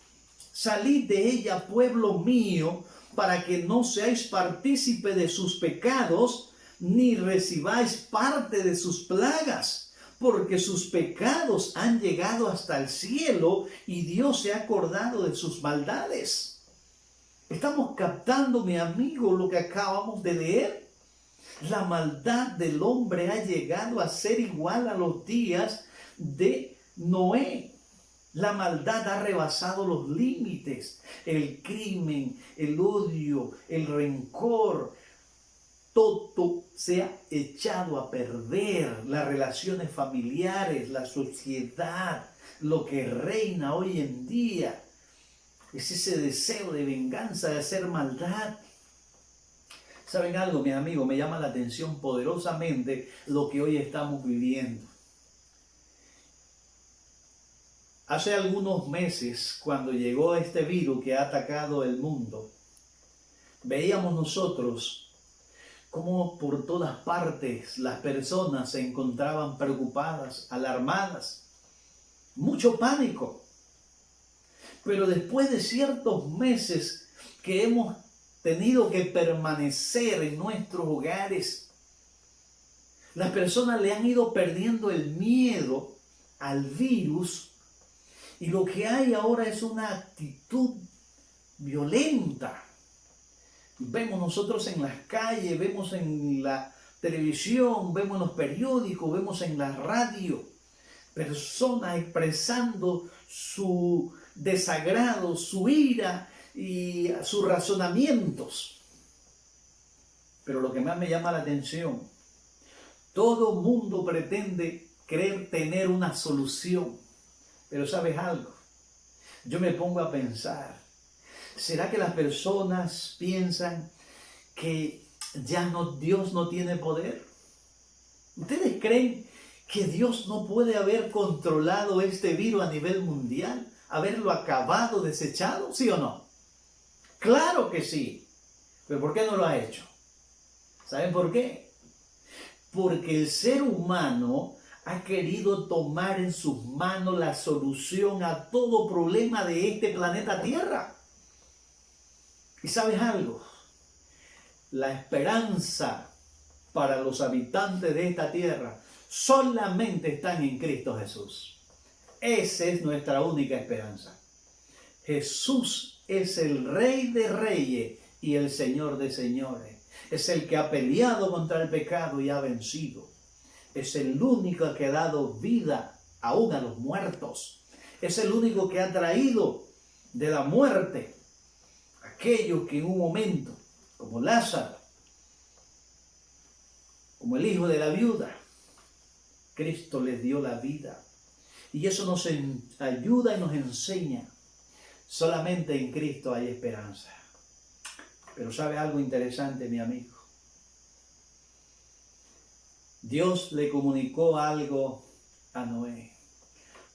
salid de ella, pueblo mío, para que no seáis partícipe de sus pecados, ni recibáis parte de sus plagas, porque sus pecados han llegado hasta el cielo y Dios se ha acordado de sus maldades. ¿Estamos captando, mi amigo, lo que acabamos de leer? La maldad del hombre ha llegado a ser igual a los días de Noé. La maldad ha rebasado los límites. El crimen, el odio, el rencor, todo se ha echado a perder, las relaciones familiares, la sociedad, lo que reina hoy en día. Es ese deseo de venganza, de hacer maldad. ¿Saben algo, mis amigos? Me llama la atención poderosamente lo que hoy estamos viviendo. Hace algunos meses, cuando llegó este virus que ha atacado el mundo, veíamos nosotros cómo por todas partes las personas se encontraban preocupadas, alarmadas, mucho pánico. Pero después de ciertos meses que hemos tenido que permanecer en nuestros hogares, las personas le han ido perdiendo el miedo al virus y lo que hay ahora es una actitud violenta. Vemos nosotros en las calles, vemos en la televisión, vemos en los periódicos, vemos en la radio, personas expresando su desagrado, su ira y sus razonamientos. Pero lo que más me llama la atención, todo mundo pretende creer tener una solución. Pero ¿sabes algo? Yo me pongo a pensar, ¿será que las personas piensan que Dios no tiene poder? ¿Ustedes creen que Dios no puede haber controlado este virus a nivel mundial? ¿Haberlo acabado, desechado? ¿Sí o no? Claro que sí. ¿Pero por qué no lo ha hecho? ¿Saben por qué? Porque el ser humano ha querido tomar en sus manos la solución a todo problema de este planeta Tierra. ¿Y sabes algo? La esperanza para los habitantes de esta tierra solamente está en Cristo Jesús. Esa es nuestra única esperanza. Jesús es el Rey de Reyes y el Señor de Señores. Es el que ha peleado contra el pecado y ha vencido. Es el único que ha dado vida aún a los muertos. Es el único que ha traído de la muerte aquellos que en un momento, como Lázaro, como el hijo de la viuda, Cristo les dio la vida. Y eso nos ayuda y nos enseña. Solamente en Cristo hay esperanza. Pero ¿sabe algo interesante, mi amigo? Dios le comunicó algo a Noé.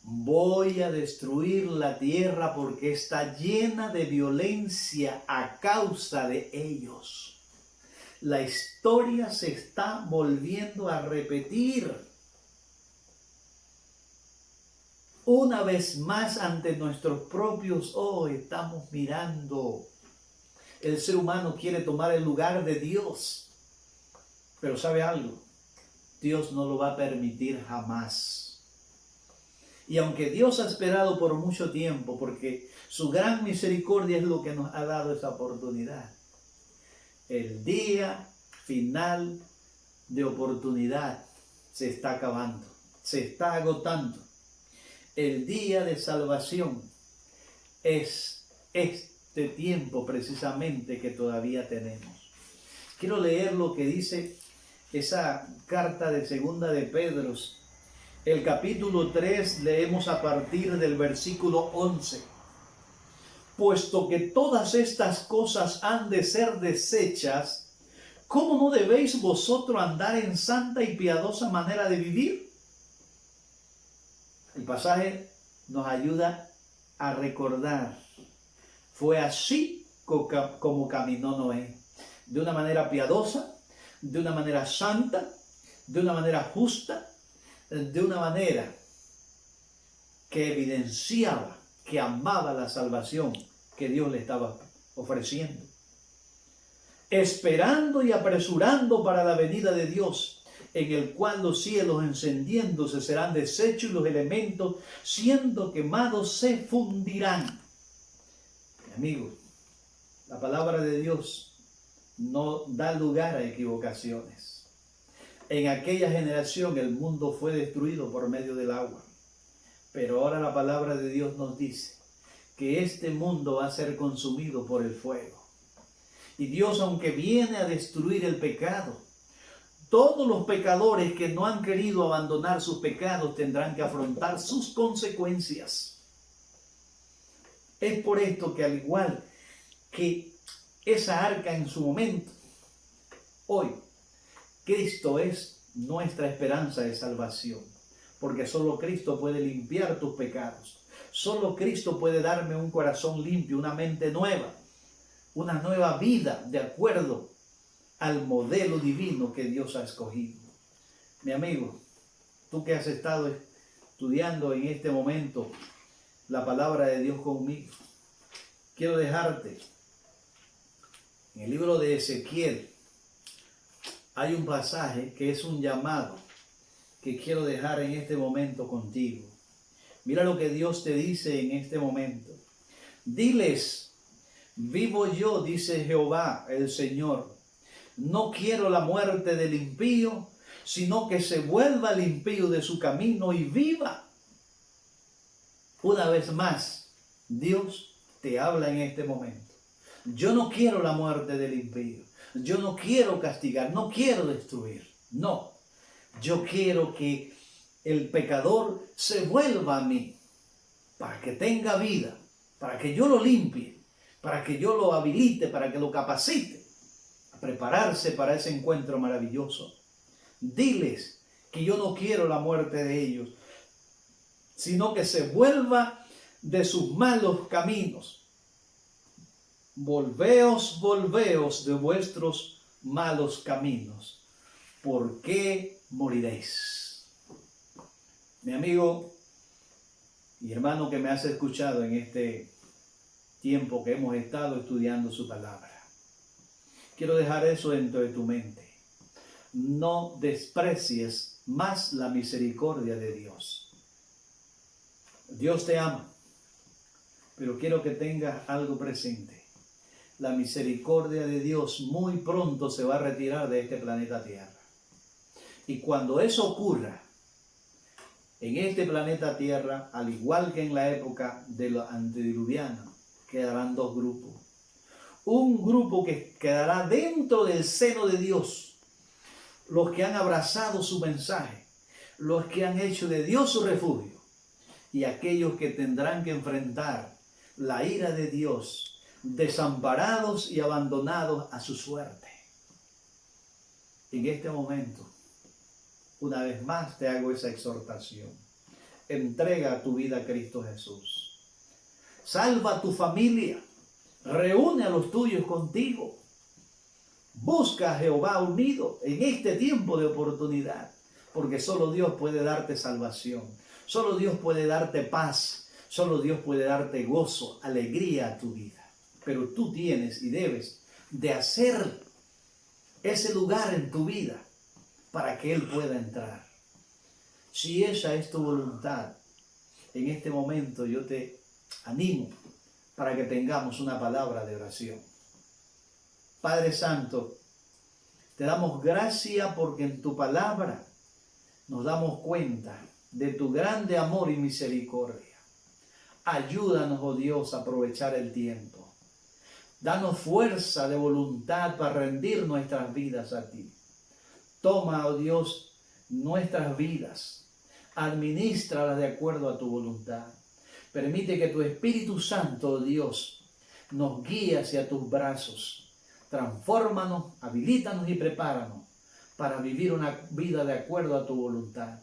Voy a destruir la tierra porque está llena de violencia a causa de ellos. La historia se está volviendo a repetir. Una vez más ante nuestros propios ojos estamos mirando. El ser humano quiere tomar el lugar de Dios. Pero ¿sabe algo? Dios no lo va a permitir jamás. Y aunque Dios ha esperado por mucho tiempo, porque su gran misericordia es lo que nos ha dado esa oportunidad, el día final de oportunidad se está acabando, se está agotando. El día de salvación es este tiempo precisamente que todavía tenemos. Quiero leer lo que dice esa carta de segunda de Pedro. El capítulo 3 leemos a partir del versículo 11. Puesto que todas estas cosas han de ser deshechas, ¿cómo no debéis vosotros andar en santa y piadosa manera de vivir? El pasaje nos ayuda a recordar. Fue así como caminó Noé, de una manera piadosa, de una manera santa, de una manera justa, de una manera que evidenciaba que amaba la salvación que Dios le estaba ofreciendo. Esperando y apresurando para la venida de Dios, en el cual los cielos encendiéndose serán deshechos y los elementos siendo quemados se fundirán. Amigos, la palabra de Dios no da lugar a equivocaciones. En aquella generación el mundo fue destruido por medio del agua. Pero ahora la palabra de Dios nos dice que este mundo va a ser consumido por el fuego. Y Dios, aunque viene a destruir el pecado, todos los pecadores que no han querido abandonar sus pecados tendrán que afrontar sus consecuencias. Es por esto que, al igual que esa arca en su momento, hoy Cristo es nuestra esperanza de salvación, porque solo Cristo puede limpiar tus pecados. Solo Cristo puede darme un corazón limpio, una mente nueva, una nueva vida de acuerdo al modelo divino que Dios ha escogido. Mi amigo, tú que has estado estudiando en este momento la palabra de Dios conmigo, quiero dejarte en el libro de Ezequiel. Hay un pasaje que es un llamado que quiero dejar en este momento contigo. Mira lo que Dios te dice en este momento. Diles: vivo yo, dice Jehová el Señor, no quiero la muerte del impío, sino que se vuelva el impío de su camino y viva. Una vez más, Dios te habla en este momento. Yo no quiero la muerte del impío. Yo no quiero castigar, no quiero destruir. No, yo quiero que el pecador se vuelva a mí para que tenga vida, para que yo lo limpie, para que yo lo habilite, para que lo capacite a prepararse para ese encuentro maravilloso. Diles que yo no quiero la muerte de ellos, sino que se vuelva de sus malos caminos. Volveos, volveos de vuestros malos caminos, ¿por qué moriréis? Mi amigo y hermano que me has escuchado en este tiempo que hemos estado estudiando su palabra, quiero dejar eso dentro de tu mente. No desprecies más la misericordia de Dios. Dios te ama, pero quiero que tengas algo presente. La misericordia de Dios muy pronto se va a retirar de este planeta Tierra. Y cuando eso ocurra, en este planeta Tierra, al igual que en la época de los antediluvianos, quedarán dos grupos. Un grupo que quedará dentro del seno de Dios, los que han abrazado su mensaje, los que han hecho de Dios su refugio, y aquellos que tendrán que enfrentar la ira de Dios, desamparados y abandonados a su suerte. En este momento, una vez más te hago esa exhortación. Entrega tu vida a Cristo Jesús. Salva a tu familia. Reúne a los tuyos contigo. Busca a Jehová unido en este tiempo de oportunidad, porque solo Dios puede darte salvación. Solo Dios puede darte paz. Solo Dios puede darte gozo, alegría a tu vida. Pero tú tienes y debes de hacer ese lugar en tu vida para que Él pueda entrar. Si esa es tu voluntad, en este momento yo te animo para que tengamos una palabra de oración. Padre Santo, te damos gracias porque en tu palabra nos damos cuenta de tu grande amor y misericordia. Ayúdanos, oh Dios, a aprovechar el tiempo. Danos fuerza de voluntad para rendir nuestras vidas a ti. Toma, oh Dios, nuestras vidas, administralas de acuerdo a tu voluntad. Permite que tu Espíritu Santo, oh Dios, nos guíe hacia tus brazos. Transfórmanos, habilítanos y prepáranos para vivir una vida de acuerdo a tu voluntad.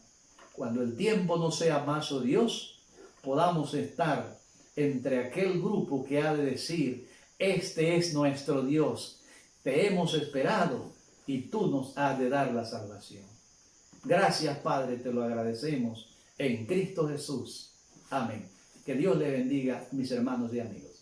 Cuando el tiempo no sea más, oh Dios, podamos estar entre aquel grupo que ha de decir: este es nuestro Dios, te hemos esperado y tú nos has de dar la salvación. Gracias, Padre, te lo agradecemos en Cristo Jesús. Amén. Que Dios le bendiga, mis hermanos y amigos.